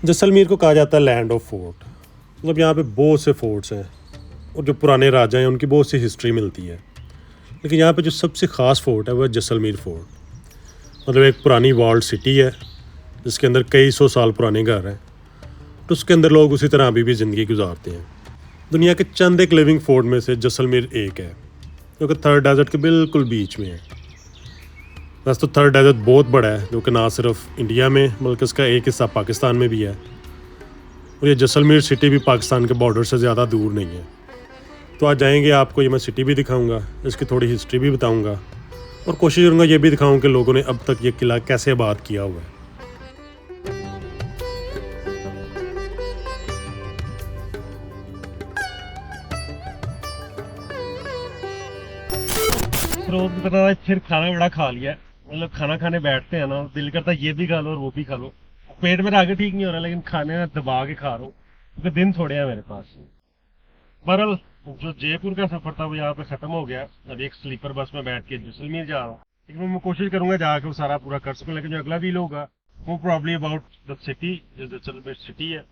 जैसलमेर को कहा जाता है लैंड ऑफ फोर्ट। मतलब यहाँ पे बहुत से फोर्ट्स हैं और जो पुराने राजा हैं उनकी बहुत सी हिस्ट्री मिलती है। लेकिन यहाँ पे जो सबसे ख़ास फोर्ट है वह जैसलमेर फोर्ट। मतलब एक पुरानी वॉल्ड सिटी है जिसके अंदर कई सौ साल पुराने घर हैं, तो उसके अंदर लोग उसी तरह अभी भी ज़िंदगी गुजारते हैं। दुनिया के चंद एक लिविंग फोर्ट में से जैसलमेर एक है, जो कि थर्ड डेजर्ट के बिल्कुल बीच में है। वैसे तो थर्ड डेजर्ट बहुत बड़ा है, जो कि ना सिर्फ इंडिया में बल्कि इसका एक हिस्सा पाकिस्तान में भी है। और ये जैसलमेर सिटी भी पाकिस्तान के बॉर्डर से ज़्यादा दूर नहीं है। तो आज जाएंगे, आपको ये मैं सिटी भी दिखाऊंगा, इसकी थोड़ी हिस्ट्री भी बताऊंगा और कोशिश करूंगा ये भी दिखाऊं कि लोगों ने अब तक ये किला कैसे आबाद किया हुआ है। फिर खाना बड़ा खा लिया। मतलब खाना खाने बैठते हैं ना, दिल करता है ये भी खा लो और वो भी खा लो। पेट मेरा आगे ठीक नहीं हो रहा, लेकिन खाने में दबा के खा रहा हूँ क्योंकि दिन थोड़े हैं मेरे पास। बहरहाल जो जयपुर का सफर था वो यहाँ पे खत्म हो गया। अभी एक स्लीपर बस में बैठ के जैसलमेर जा रहा हूँ, लेकिन मैं कोशिश करूंगा जाके वो सारा पूरा कर सकूँ। लेकिन जो अगला व्हील होगा वो प्रॉब्ली अबाउट द सिटी, जो जैसलमेर सिटी है,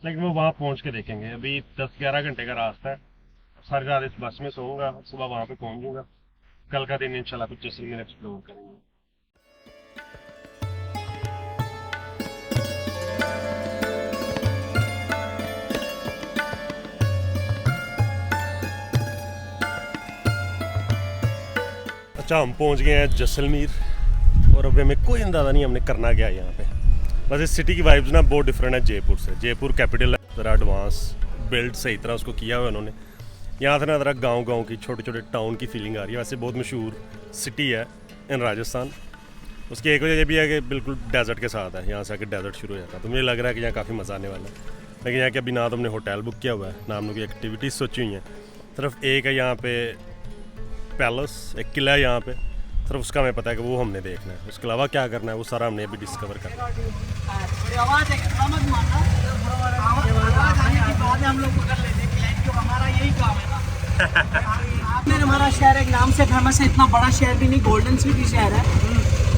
लेकिन वो वहाँ पहुँच के देखेंगे। अभी 10-11 घंटे का रास्ता है। सारी रात इस बस में सोऊंगा, सुबह वहाँ पे पहुँच जाऊंगा। कल का दिन इंशाल्लाह कुछ जैसलमेर एक्सप्लोर करेंगे। अच्छा, हम पहुंच गए हैं जैसलमेर और अभी हमें कोई अंदाज़ा नहीं हमने करना क्या है यहाँ पे। बस इस सिटी की वाइब्स ना बहुत डिफरेंट है जयपुर से। जयपुर कैपिटल है, ज़रा एडवांस बिल्ड सही तरह उसको किया हुआ है उन्होंने। यहाँ से ना ज़रा गांव की छोटे छोटे टाउन की फीलिंग आ रही है। वैसे बहुत मशहूर सिटी है इन राजस्थान। उसकी एक वजह ये भी है कि बिल्कुल डेजर्ट के साथ है, यहाँ से आके डेजर्ट शुरू हो जाता है। तो मुझे लग रहा है कि यहाँ काफ़ी मज़ा आने वाला है। लेकिन यहाँ के अभी ना तो हमने होटल बुक किया हुआ है, ना हमने कोई एक्टिविटीज़ सोची हुई हैं। सिर्फ एक है यहाँ पे पैलेस, एक किला है यहाँ पे, सिर्फ उसका हमें पता है कि वो हमने देखना है। उसके अलावा क्या करना है वो सारा हमने अभी डिस्कवर करना है। हमारा शहर एक नाम से फेमस है, इतना बड़ा शहर भी नहीं, गोल्डन सिटी शहर है।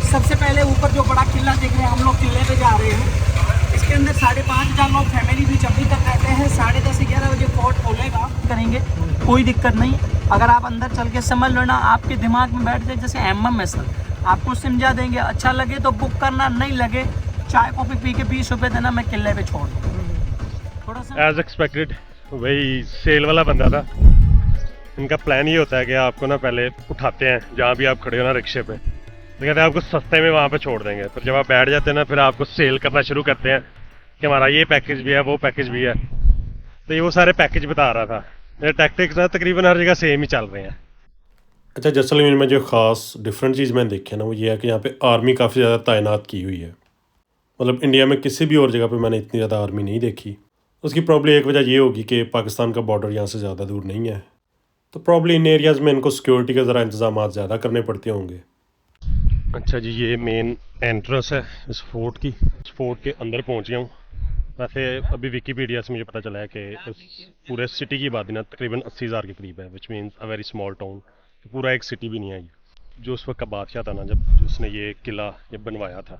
सबसे पहले ऊपर जो बड़ा किला देख रहे हैं, हम लोग किले पे जा रहे हैं। इसके अंदर 5,500 लोग फैमिली भी जब भी तक रहते हैं। 10:30-11 बजे फोर्ट खोलेगा, करेंगे कोई दिक्कत नहीं। अगर आप अंदर चल के समझ लो ना, आपके दिमाग में बैठ जाए जैसे MM सर, आपको समझा देंगे। अच्छा लगे तो बुक करना, नहीं लगे चाय कॉफ़ी पी के 20 रुपये देना, मैं किले पे छोड़ दूँ। थोड़ा सा एज एक्सपेक्टेड वही सेल वाला बंदा था। इनका प्लान ये होता है कि आपको ना पहले उठाते हैं जहाँ भी आप खड़े हो ना रिक्शे पे, तो कहते हैं आपको सस्ते में वहाँ पे छोड़ देंगे। फिर जब आप बैठ जाते हैं ना, फिर आपको सेल करना शुरू करते हैं कि हमारा ये पैकेज भी है, वो पैकेज भी है। तो ये वो सारे पैकेज बता रहा था। ये टैक्टिक्स ना तकरीबन हर जगह सेम ही चल रहे हैं। अच्छा, जैसलमेर में जो ख़ास डिफरेंट चीज़ मैंने देखी है ना, वो ये है कि यहाँ पे आर्मी काफ़ी ज़्यादा तैनात की हुई है। मतलब इंडिया में किसी भी और जगह पे मैंने इतनी ज़्यादा आर्मी नहीं देखी। उसकी प्रॉब्ली एक वजह ये होगी कि पाकिस्तान का बॉर्डर यहाँ से ज़्यादा दूर नहीं है, तो प्रॉब्ली इन एरियाज़ में इनको सिक्योरिटी के ज़रा इंतजाम ज़्यादा करने पड़ते होंगे। अच्छा जी, ये मेन एंट्रेंस है इस फोर्ट की। इस फोर्ट के अंदर पहुँच गया हूँ। वैसे अभी विकीपीडिया से मुझे पता चला है कि इस पूरे सिटी की आबादी ना तकरीबन 80,000 के करीब है, which means a very small town. पूरा एक सिटी भी नहीं है ये। जो उस वक्त का बादशाह था ना, जब उसने ये किला ये बनवाया था,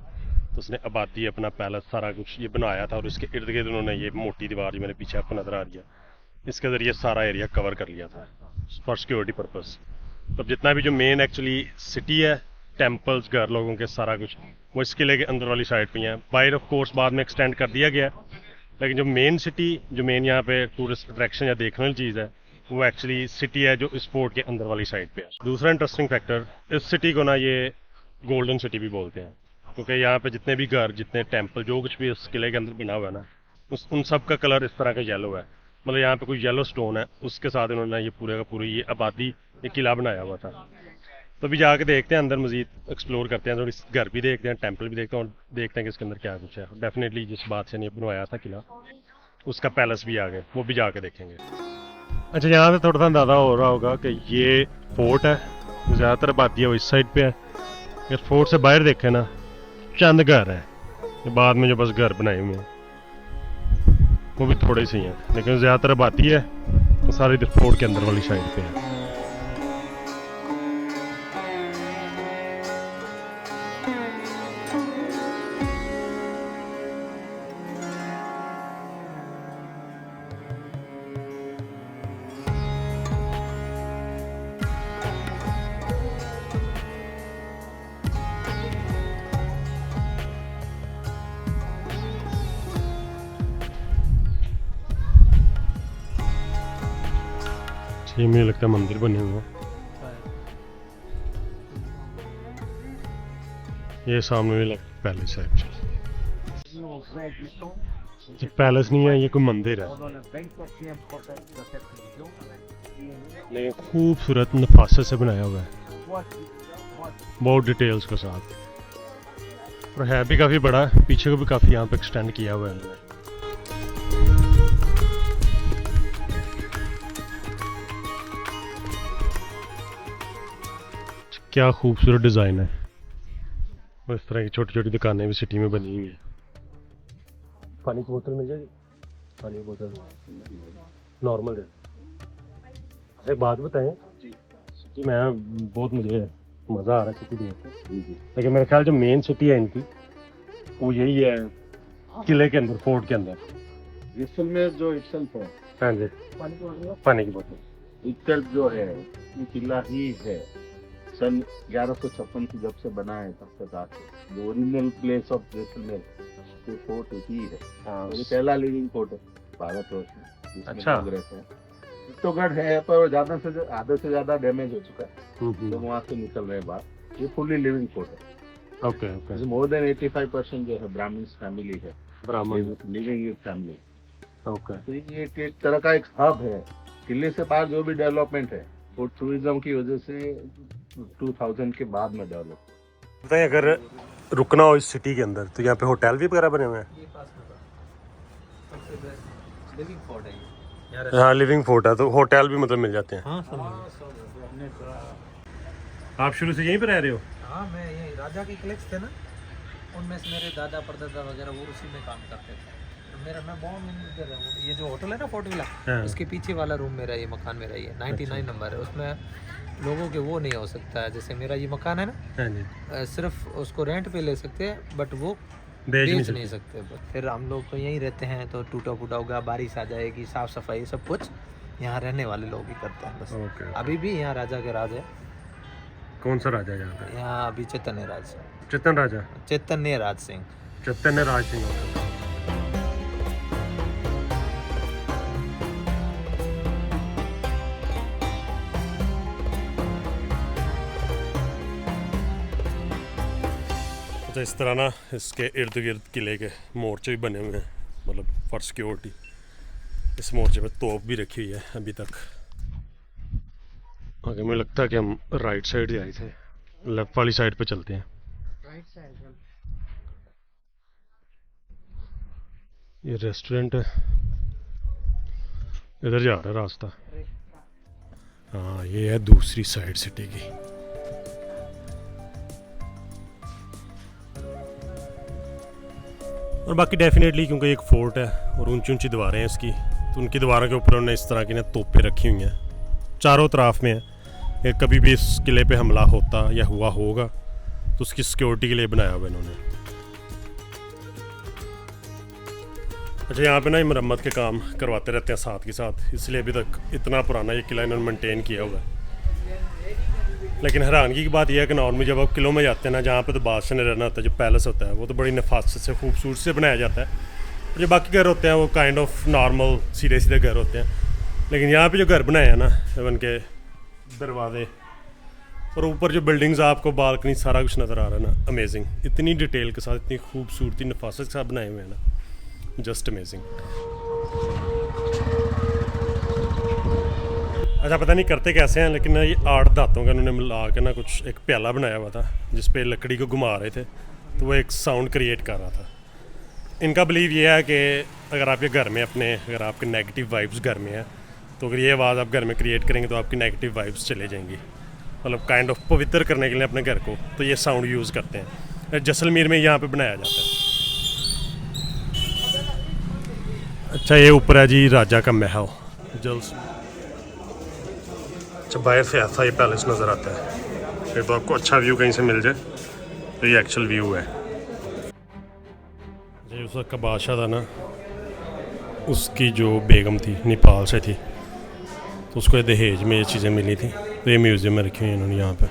तो उसने आबादी अपना पैलेस सारा कुछ ये बनवाया था। और इसके इर्द गिर्द उन्होंने ये मोटी दीवार जो मेरे पीछे आपको नज़र आ रही है, इसके ज़रिए सारा एरिया कवर कर लिया था फॉर सिक्योरिटी पर्पज़। तब जितना भी जो मेन एक्चुअली सिटी है, टेम्पल्स, घर, लोगों के सारा कुछ, वो इस किले के अंदर वाली साइड पे हैं। बाहर ऑफ कोर्स बाद में एक्सटेंड कर दिया गया, लेकिन जो मेन सिटी, जो मेन यहाँ पे टूरिस्ट अट्रैक्शन या देखने वाली चीज़ है, वो एक्चुअली सिटी है जो इस फोर्ट के अंदर वाली साइड पे है। दूसरा इंटरेस्टिंग फैक्टर, इस सिटी को ना ये गोल्डन सिटी भी बोलते हैं, क्योंकि यहाँ पे जितने भी घर, जितने टेम्पल, जो कुछ भी इस किले के अंदर बना हुआ है ना, उन सब का कलर इस तरह का येलो है। मतलब यहाँ पे कोई येलो स्टोन है, उसके साथ इन्होंने ये पूरे का पूरी ये आबादी, ये किला बनाया हुआ था। तो अभी जाके देखते हैं अंदर, मजीद एक्सप्लोर करते हैं, थोड़ी घर भी देखते हैं, टेंपल भी देखते हैं, और देखते हैं कि इसके अंदर क्या कुछ है। डेफिनेटली जिस बादशाह ने बनवाया था किला, उसका पैलेस भी आ गए, वो भी जाके देखेंगे। अच्छा, यहाँ से थोड़ा सा अंदाज़ा हो रहा होगा कि ये फोर्ट है, ज़्यादातर आबादी है वो इस साइड पे है। इस फोर्ट से बाहर देखें ना, चंद घर है, बाद में जो बस घर बनाए हुए हैं वो भी थोड़े से ही हैं, लेकिन ज़्यादातर आबादी है वो सारी फोर्ट के अंदर वाली साइड पे है। ये मुझे लगता है मंदिर बने हुए हैं। ये सामने भी पैलेस है एक्चुअली। ये पैलेस नहीं है, ये कोई मंदिर है, लेकिन खूबसूरत नफासत से बनाया हुआ है, बहुत डिटेल्स के साथ, और है भी काफ़ी बड़ा, पीछे को भी काफ़ी यहाँ पे एक्सटेंड किया हुआ है। क्या खूबसूरत डिज़ाइन है, और इस तरह की छोटी छोटी दुकानें भी सिटी में बनी हुई हैं। पानी की बोतल मिल जाएगी? पानी की बोतल नॉर्मल है। एक बात बताएं सिटी में बहुत मुझे मज़ा आ रहा है सिटी देख के, लेकिन मेरे ख्याल जो मेन सिटी है इनकी वो यही है, किले के अंदर, फोर्ट के अंदर। जैसलमेर जो इटसेल्फ है, हाँ जी, पानी की बोतल इटसेल्फ जो है ये किला ही है। सन 1156 की जब से बना है तब तक आज जो ओरिजिनल प्लेस ऑफ जैसलमेर ये फोर्ट ही है। ये पहला लिविंग फोर्ट है भारतवर्ष में जिसमें अच्छा। लोग रहते हैं। चित्तौड़गढ़ है पर आधे से ज्यादा डैमेज हो चुका है, तो वहाँ से निकल रहे हैं बाहर। ये फुली लिविंग फोर्ट है। Okay okay. मोर देन 85% जो है ब्राह्मण फैमिली है, ब्राह्मण, लिविंग विद फैमिली। ओके। तो ये एक तरह का एक हब है। किले से बाहर जो भी डेवलपमेंट है वो टूरिज्म की वजह से 2000 के बाद में डेवलप। बताइए, अगर रुकना हो इस सिटी के अंदर तो यहाँ पे होटल भी वगैरह बने हुए हैं? लिविंग फोर्ट है ये। हाँ लिविंग फोर्ट है, तो होटल भी मतलब मिल जाते हैं? हाँ सब। आप शुरू से यहीं पे रह रहे हो? हाँ मैं यही राजा के क्लिक्स थे ना, उनमें से मेरे दादा परदादा वगैरह वो उसी में काम करते थे। तो मैं बहुत इधर है। ये जो होटल है ना फोर्ट विला, उसके पीछे वाला रूम मेरा, ये मकान मेरा, ये 99 नंबर है। उसमें लोगों के वो नहीं हो सकता है, जैसे मेरा ये मकान है ना, सिर्फ उसको रेंट पे ले सकते हैं, बट वो बेच नहीं सकते। फिर हम लोग तो यहीं रहते हैं, तो टूटा फूटा होगा, बारिश आ जाएगी, साफ सफाई सब कुछ यहाँ रहने वाले लोग ही करते हैं बस। अभी भी यहाँ राजा के राज है। कौन सा राजा यहाँ पे? यहाँ अभी चैतन्य राज, चेतन राजा, चैतन्य राज सिंह। चैतन्य राज सिंह। तो इस तरह ना इसके इर्द गिर्द किले के मोर्चे भी बने हुए हैं, मतलब फॉर सिक्योरिटी। इस मोर्चे पे तोप भी रखी हुई है अभी तक। आगे मुझे लगता है कि हम राइट साइड ही आए थे, लेफ्ट वाली साइड पे चलते हैं। राइट साइड ये रेस्टोरेंट है, इधर जा रहा है रास्ता। हाँ ये है दूसरी साइड सिटी की। और बाकी डेफिनेटली क्योंकि एक फोर्ट है और ऊंची ऊंची दीवारें हैं इसकी, तो उनकी दीवारों के ऊपर उन्होंने इस तरह की ना तोपें रखी हुई हैं चारों तरफ में। कि कभी भी इस किले पे हमला होता या हुआ होगा तो उसकी सिक्योरिटी के लिए बनाया हुआ इन्होंने। अच्छा, यहाँ पे ना मरम्मत के काम करवाते रहते हैं साथ के साथ, इसलिए अभी तक इतना पुराना ये किला इन्होंने मेंटेन किया हुआ है। लेकिन हैरानगी की बात यह है कि नॉर्मली जब आप किलों में जाते हैं ना, जहाँ पे तो बादशाह ने रहना होता है, जो पैलेस होता है वो तो बड़ी नफासत से खूबसूरत से बनाया जाता है। और जो बाकी घर होते हैं वो काइंड ऑफ नॉर्मल सीधे सीधे घर होते हैं। लेकिन यहाँ पे जो घर बनाए हैं ना, उनके दरवाजे और ऊपर जो बिल्डिंग्स आपको बालकनी सारा कुछ नज़र आ रहा है ना, अमेजिंग। इतनी डिटेल के साथ, इतनी खूबसूरती नफासत के साथ बनाए हुए हैं ना, जस्ट अमेजिंग। अच्छा पता नहीं करते कैसे हैं, लेकिन ये 8 दांतों का उन्होंने मिला के ना कुछ एक प्याला बनाया हुआ था जिस पे लकड़ी को घुमा रहे थे, तो वो एक साउंड क्रिएट कर रहा था। इनका बिलीव ये है कि अगर आपके घर में अगर आपके नेगेटिव वाइब्स घर में है, तो अगर ये आवाज़ आप घर में क्रिएट करेंगे तो आपकी नेगेटिव वाइब्स चले जाएंगी। मतलब काइंड ऑफ पवित्र करने के लिए अपने घर को, तो ये साउंड यूज़ करते हैं। जैसलमेर में यहाँ पे बनाया जाता है। अच्छा ये ऊपर है जी राजा का महल जल्स। अच्छा बाहर से ऐसा ये पैलेस नज़र आता है। फिर तो आपको अच्छा व्यू कहीं से मिल जाए तो ये एक्चुअल व्यू है। जो उस वक्त का बादशाह था ना, उसकी जो बेगम थी नेपाल से थी, तो उसको दहेज में ये चीज़ें मिली थी, तो ये म्यूज़ियम में रखी हुई हैं इन्होंने यहाँ पे।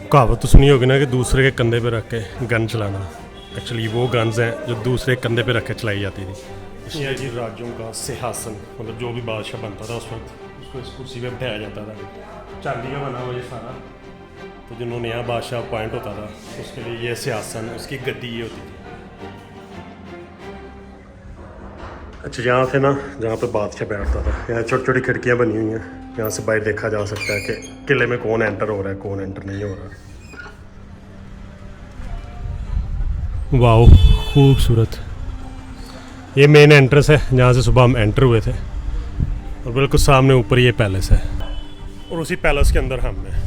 कहावत तो सुनी होगी ना कि दूसरे के कंधे पे रख के गन चलाना। एक्चुअली वो गन्स हैं जो दूसरे कंधे पे रख के चलाई जाती थी। ये जी राज्यों का सिंहासन, मतलब जो भी बादशाह बनता था उस वक्त उसको इस कुर्सी पे बिठाया जाता था, चांदी का बना हुआ ये सारा। तो जो नया बादशाह अपॉइंट होता था उसके लिए ये सियासन, उसकी गद्दी ये होती थी। अच्छा, यहाँ से ना जहाँ पे बादशाह बैठता था, यहाँ छोटी छोटी खिड़कियाँ बनी हुई हैं, यहाँ से बाहर देखा जा सकता है कि किले में कौन एंटर हो रहा है, कौन एंटर नहीं हो रहा है। वाओ, खूबसूरत। ये मेन एंट्रेंस है जहाँ से सुबह हम एंटर हुए थे, और बिल्कुल सामने ऊपर ये पैलेस है, और उसी पैलेस के अंदर हम हैं।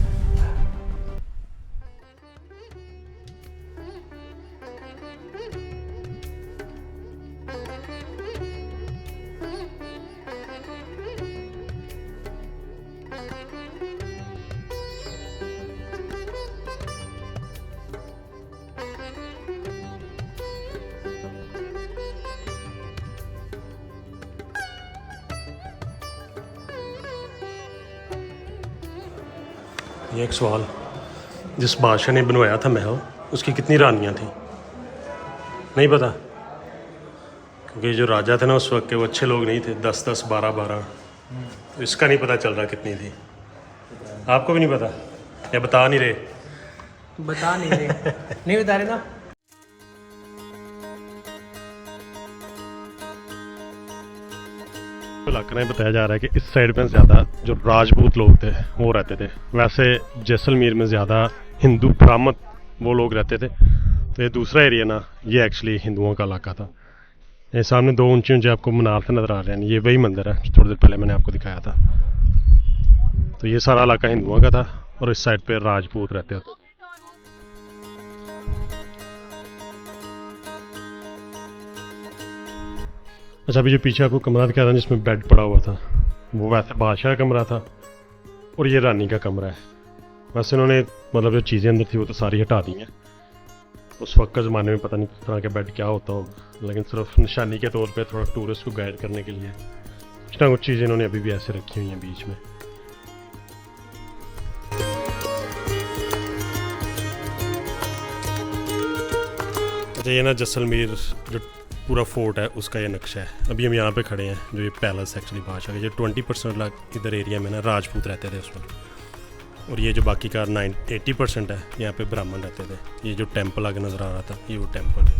ये एक सवाल, जिस बादशाह ने बनवाया था महल, उसकी कितनी रानियां थी? नहीं पता, क्योंकि जो राजा थे ना उस वक्त के, वो अच्छे लोग नहीं थे। 10-10, 12-12, तो इसका नहीं पता चल रहा कितनी थी। आपको भी नहीं पता या बता नहीं रहे? बता नहीं रहे। नहीं बता रहे ना। इलाके में बताया जा रहा है कि इस साइड में ज़्यादा जो राजपूत लोग थे वो रहते थे। वैसे जैसलमेर में ज़्यादा हिंदू ब्राह्मण वो लोग रहते थे। तो ये दूसरा एरिया ना, ये एक्चुअली हिंदुओं का इलाका था। ये सामने दो ऊंचे ऊंचे आपको मीनार से नज़र आ रहे हैं, ये वही मंदिर है थोड़ी देर पहले मैंने आपको दिखाया था। तो ये सारा इलाका हिंदुओं का था, और इस साइड पे राजपूत रहते थे। अच्छा, अभी जो पीछे आपको कमरा दिखा था जिसमें बेड पड़ा हुआ था, वो वैसे बादशाह का कमरा था, और ये रानी का कमरा है। वैसे उन्होंने मतलब जो चीज़ें अंदर थी वो तो सारी हटा दी हैं। उस वक्त के ज़माने में पता नहीं किस तरह का बेड क्या होता होगा, लेकिन सिर्फ निशानी के तौर पे थोड़ा टूरिस्ट को गाइड करने के लिए कुछ ना कुछ चीज़ें इन्होंने अभी भी ऐसे रखी हुई हैं बीच में। अच्छा, ये ना जैसलमेर जो पूरा फोर्ट है उसका ये नक्शा है। अभी हम यहाँ पे खड़े हैं, जो ये पैलेस एक्चुअली बादशाह का, जो 20% इधर एरिया में ना राजपूत रहते थे उसमें, और ये जो बाकी का 80% है यहाँ पे ब्राह्मण रहते थे। ये जो टेंपल आगे नज़र आ रहा था, ये वो टेंपल है।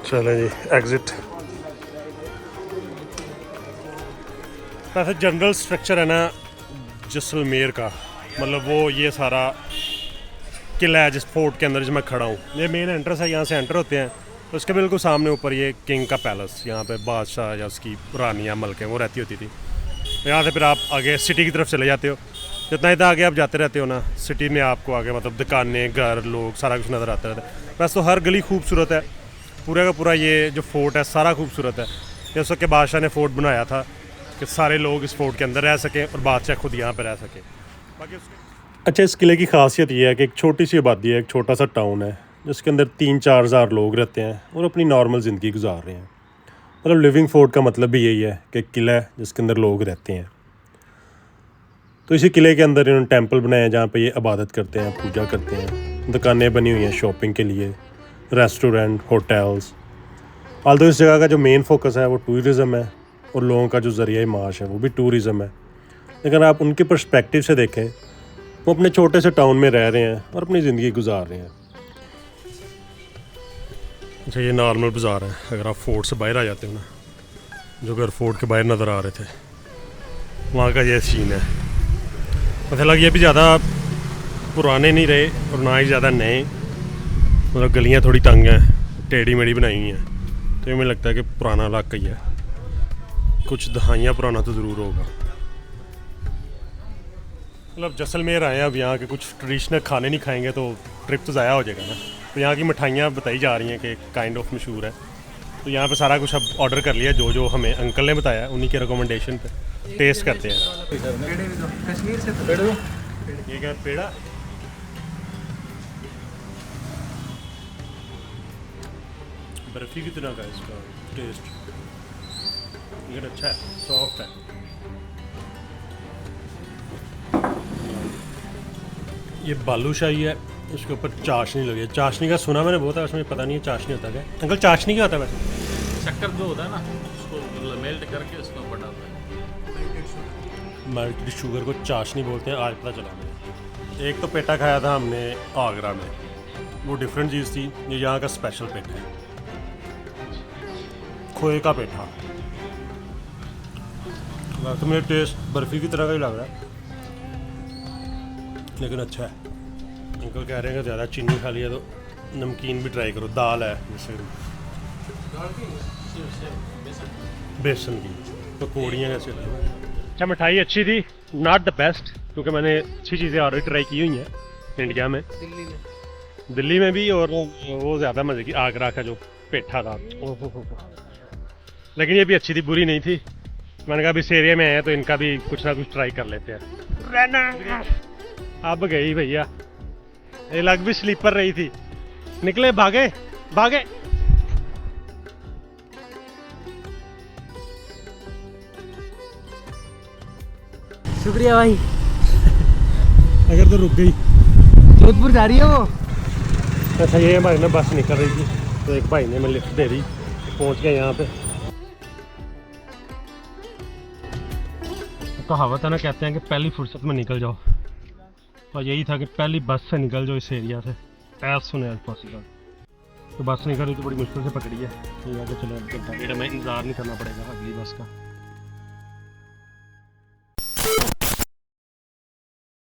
चलें जी, एग्जिट। वैसे जनरल स्ट्रक्चर है ना जैसलमेर का, मतलब वो ये सारा किला है जिस फोर्ट के अंदर मैं खड़ा हूँ। ये मेन एंट्रेंस है, यहाँ से एंटर होते हैं तो उसके बिल्कुल सामने ऊपर ये किंग का पैलेस, यहाँ पे बादशाह या उसकी रानियाँ मलकें वो रहती होती थी। यहाँ से फिर आप आगे सिटी की तरफ चले जाते हो। जितना इतना आगे आप जाते रहते हो ना, सिटी में आपको आगे मतलब दुकानें, घर, लोग, सारा कुछ नज़र आता रहता है। वैसे तो हर गली खूबसूरत है, पूरा का पूरा ये जो फोर्ट है सारा खूबसूरत है। ये उस वक्त के बादशाह ने फोर्ट बनाया था कि सारे लोग इस फोर्ट के अंदर रह सकें और बादशाह खुद यहाँ पर रह सकें। बाकी अच्छा, इस किले की खासियत ये है कि एक छोटी सी आबादी है, एक छोटा सा टाउन है जिसके अंदर 3-4 हज़ार लोग रहते हैं और अपनी नॉर्मल ज़िंदगी गुजार रहे हैं। मतलब लिविंग फोर्ट का मतलब भी यही है कि किला है जिसके अंदर लोग रहते हैं। तो इसी किले के अंदर इन्होंने टेंपल बनाए हैं जहाँ पे ये इबादत करते हैं, पूजा करते हैं। दुकानें बनी हुई हैं शॉपिंग के लिए, रेस्टोरेंट, होटल्स। आल्दो इस जगह का जो मेन फोकस है वो टूरिज़म है, और लोगों का जो ज़रिया माश है वो भी टूरिज़म है। लेकिन आप उनके पर्सपेक्टिव से देखें, वो अपने छोटे से टाउन में रह रहे हैं और अपनी ज़िंदगी गुजार रहे हैं। अच्छा, ये नॉर्मल बाज़ार है। अगर आप फोर्ट से बाहर आ जाते हो ना, जो घर फोर्ट के बाहर नज़र आ रहे थे, वहाँ का ये सीन है। मतलब ये भी ज़्यादा पुराने नहीं रहे और ना ही ज़्यादा नए, मतलब गलियाँ थोड़ी तंग हैं, टेढ़ी मेढ़ी बनाई हुई हैं। तो ये मुझे लगता है कि पुराना इलाका ही है, कुछ दहाइयाँ पुराना तो ज़रूर होगा। मतलब जैसलमेर आए हैं, अब यहाँ के कुछ ट्रेडिशनल खाने नहीं खाएंगे तो ट्रिप तो ज़ाया हो जाएगा ना। तो यहाँ की मिठाइयाँ बताई जा रही हैं कि काइंड ऑफ मशहूर है। तो यहाँ पे सारा कुछ अब ऑर्डर कर लिया, जो जो हमें अंकल ने बताया उन्हीं के रिकमेंडेशन पे टेस्ट करते हैं। कश्मीर से तो ये क्या पेड़ा? बर्फी की तरह का इसका टेस्ट, लेकिन अच्छा है, सॉफ्ट है। ये बालूशाही है, उसके ऊपर चाशनी लगी है। चाशनी का सुना मैंने बहुत है, उसमें पता नहीं है चाशनी होता क्या। अंकल चाशनी क्या होता है वैसे? शक्कर जो होता है ना, उसको मेल्ट करके उसको बनाते हैं। मेल्टेड शुगर को चाशनी बोलते हैं, आज पता चला मुझे। एक तो पेठा खाया था हमने आगरा में, वो डिफरेंट चीज़ थी। ये यहाँ का स्पेशल पेठा है, खोए का पेठा। वैसे मेरे टेस्ट बर्फ़ी की तरह का ही लग रहा है, लेकिन अच्छा है। अंकल कह रहे हैं कि ज़्यादा चीनी खा लिया तो नमकीन भी ट्राई करो। दाल है जैसे बेसन की, पकौड़ियाँ कैसे। अच्छा, मिठाई अच्छी थी, नॉट द बेस्ट, क्योंकि मैंने अच्छी चीज़ें ऑलरेडी ट्राई की हुई हैं इंडिया में, दिल्ली में भी, और वो ज़्यादा मज़े की आगरा का जो पेठा था। ओहो, लेकिन ये भी अच्छी थी, बुरी नहीं थी। मैंने कहा अभी इस एरिया में आए हैं तो इनका भी कुछ ना कुछ ट्राई कर लेते हैं। अब गई भैया, ये लग भी स्लीपर रही थी। निकले, भागे भागे। शुक्रिया भाई। अगर तो रुक गई। जोधपुर जा रही है वो। अच्छा, ये हमारी ना बस निकल रही थी, तो एक भाई ने मैं लिफ्ट दे दी, पहुंच गया यहाँ पे। कहावत है ना, कहते हैं कि पहली फुर्सत में निकल जाओ, और यही था कि पहली बस से निकल जाओ इस एरिया से एज सुन एज पॉसिबल। तो बस निकल रही तो बड़ी मुश्किल से पकड़ी है। ये आगे चलो, अब घंटा डेढ़ में इंतज़ार नहीं करना पड़ेगा अगली बस का।